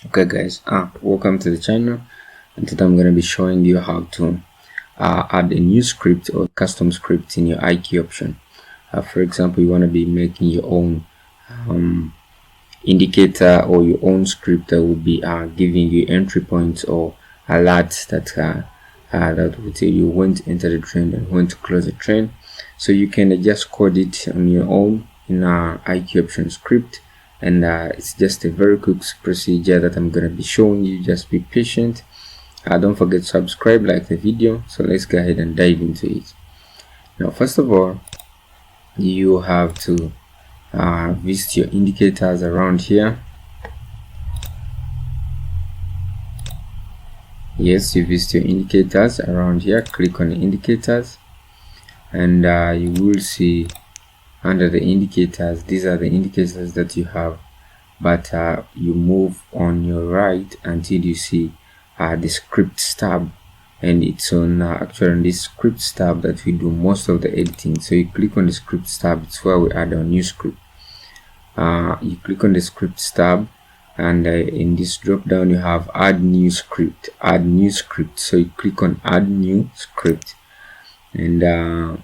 Okay guys, welcome to the channel, and today I'm going to be showing you how to add a new script or custom script in your IQ option. For example, you want to be making your own indicator or your own script that will be giving you entry points or alerts that will tell you when to enter the train and when to close the train. So you can just code it on your own in our IQ option script, and it's just a very quick procedure that I'm going to be showing you. Just be patient. Don't forget to subscribe, like the video. So let's go ahead and dive into it. Now, first of all, you have to visit your indicators around here. Yes, you visit your indicators around here. Click on the indicators, and you will see under the indicators, these are the indicators that you have, but you move on your right until you see the scripts tab, and it's on actually on this scripts tab that we do most of the editing. So you click on the scripts tab, it's where we add our new script. You click on the scripts tab, and in this drop down you have add new script. So you click on add new script, and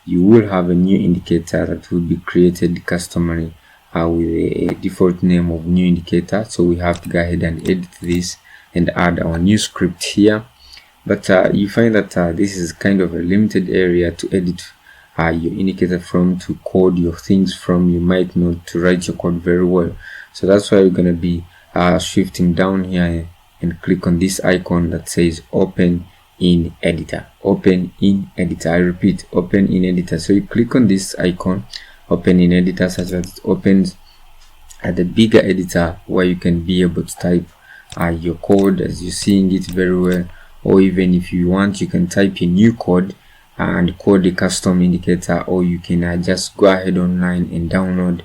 you will have a new indicator that will be created customary with a default name of new indicator. So we have to go ahead and edit this and add our new script here. But you find that this is kind of a limited area to edit your indicator from, to code your things from. You might not to write your code very well, so that's why we're going to be shifting down here and click on this icon that says open in editor. Open in editor. I repeat, open in editor. So you click on this icon, open in editor, such that it opens at the bigger editor where you can be able to type your code as you're seeing it very well. Or even if you want, you can type a new code and code a custom indicator, or you can just go ahead online and download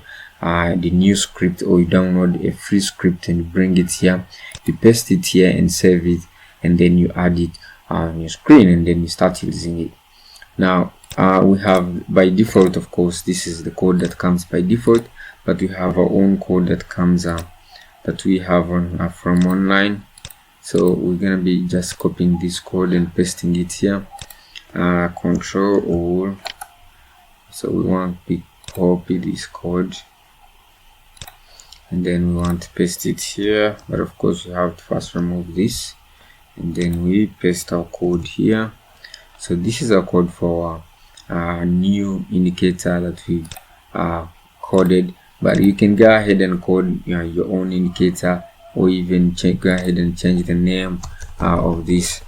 the new script, or you download a free script and bring it here. You paste it here and save it, and then you add it on your screen, and then you start using it. Now we have by default, of course, this is the code that comes by default, but we have our own code that comes that we have on from online. So we're gonna be just copying this code and pasting it here. Control all. So we want to copy this code, and then we want to paste it here, but of course we have to first remove this, and then we paste our code here. So this is our code for our new indicator that we've coded, but you can go ahead and code your own indicator, or even go ahead and change the name of this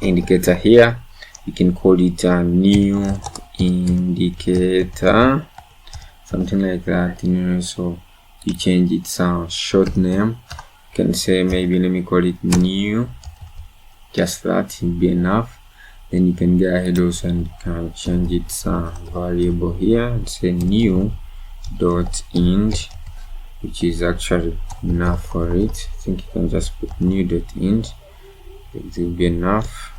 indicator here. You can call it a new indicator, something like that, so you change its short name. You can say, maybe let me call it new, just that will be enough. Then you can go ahead also and change its variable here and say new dot int, which is actually enough for it. I think you can just put new dot int, it will be enough.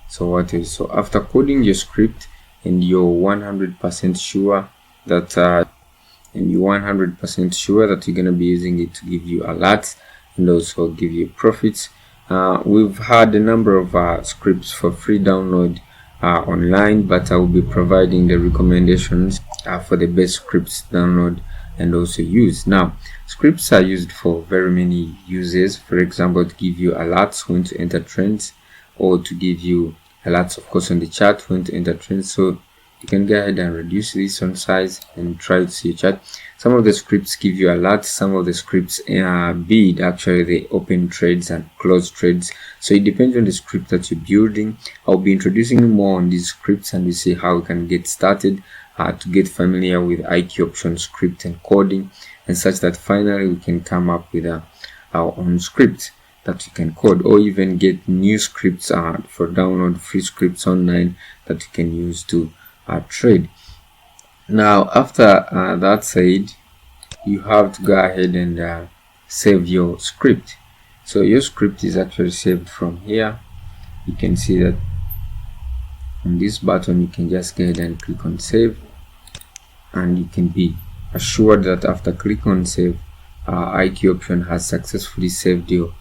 So after coding your script and you're 100% sure that you're going to be using it to give you alerts and also give you profits, we've had a number of scripts for free download online, but I will be providing the recommendations for the best scripts to download and also use. Now, scripts are used for very many uses. For example, to give you alerts when to enter trends, or to give you alerts, of course, on the chart when to enter trends. So you can go ahead and reduce this on size and try to see your chart. Some of the scripts give you alerts, some of the scripts bid, actually they open trades and close trades. So it depends on the script that you're building. I'll be introducing more on these scripts, and we see how we can get started to get familiar with IQ option script and coding, and such that finally we can come up with our own script that you can code, or even get new scripts for download, free scripts online that you can use to trade. Now, after that said, you have to go ahead and save your script. So your script is actually saved from here. You can see that on this button you can just go ahead and click on save, and you can be assured that after click on save, IQ option has successfully saved your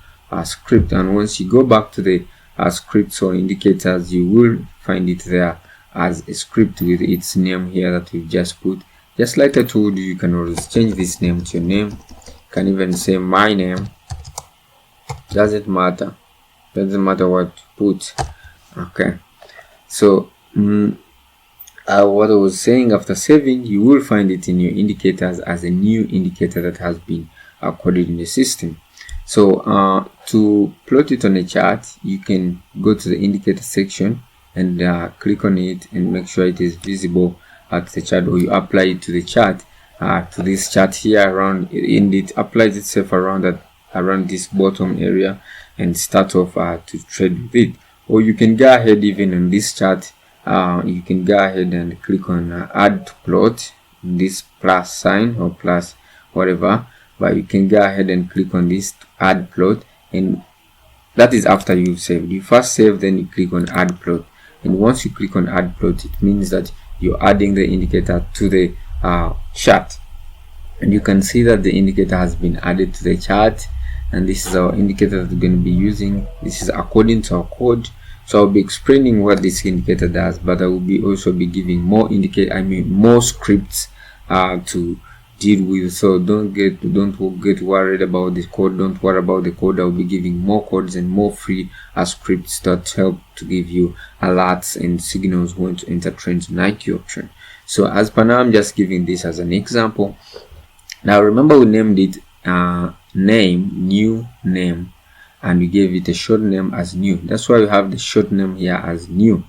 script. And once you go back to the scripts or indicators, you will find it there as a script with its name here that we've just put. Just like I told you, you can always change this name to your name. You can even say my name. Doesn't matter what to put. Okay, so what I was saying, after saving, you will find it in your indicators as a new indicator that has been coded in the system. So to plot it on a chart, you can go to the indicator section and click on it and make sure it is visible at the chart, or you apply it to the chart, to this chart here around, and it applies itself around this bottom area and start off to trade with it. Or you can go ahead, even on this chart, you can go ahead and click on add to plot, this plus sign or plus whatever, but you can go ahead and click on this to add plot, and that is after you've saved. You first save, then you click on add plot, and once you click on add plot, it means that you're adding the indicator to the chart. And you can see that the indicator has been added to the chart, and this is our indicator that we're going to be using. This is according to our code. So I'll be explaining what this indicator does, but I will be also be giving more more scripts to deal with. So don't get worried about the code. Don't worry about the code. I'll be giving more codes and more free scripts that help to give you alerts and signals when to enter trends on IQ option. So as per now, I'm just giving this as an example. Now remember, we named it new name, and we gave it a short name as new. That's why we have the short name here as new.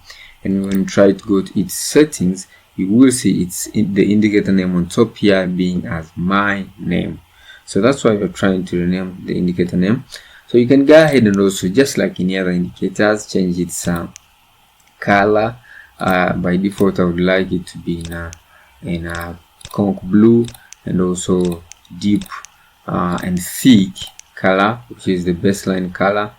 And when you try to go to its settings, you will see it's the indicator name on top here being as my name. So that's why we're trying to rename the indicator name. So you can go ahead and also, just like in other indicators, change its color. By default, I would like it to be in a conch blue, and also deep and thick color, which is the baseline color.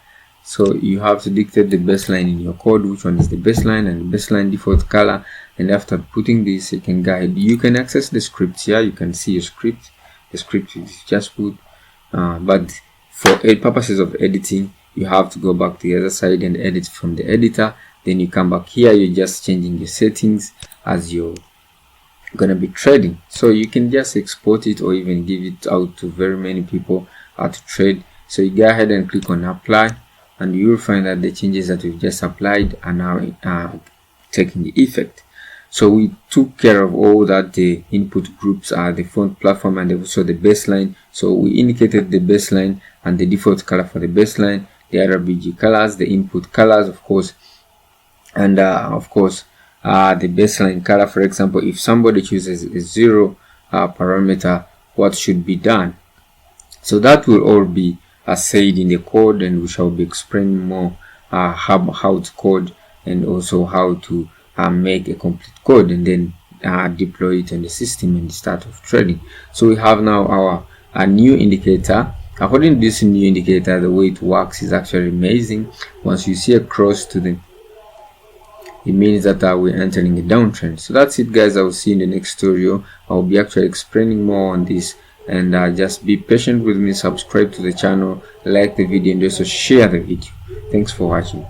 So you have to dictate the baseline in your code, which one is the baseline and the baseline default color. And after putting this, you can guide. You can access the script here. You can see your script. The script is just put, but for purposes of editing, you have to go back to the other side and edit from the editor. Then you come back here. You're just changing your settings as you're gonna be trading. So you can just export it or even give it out to very many people how to trade. So you go ahead and click on apply, and you will find that the changes that we've just applied are now taking effect. So we took care of all that. The input groups are the font platform and also the baseline. So we indicated the baseline and the default color for the baseline, the RGB colors, the input colors, of course, and of course the baseline color. For example, if somebody chooses a 0 parameter, what should be done? So that will all be said in the code, and we shall be explaining more how to code, and also how to make a complete code and then deploy it on the system and the start of trading. So we have now our new indicator. According to this new indicator, the way it works is actually amazing. Once you see a cross to the, it means that we're entering a downtrend. So that's it, guys. I will see you in the next tutorial. I'll be actually explaining more on this, and just be patient with me. Subscribe to the channel, like the video, and also share the video. Thanks for watching.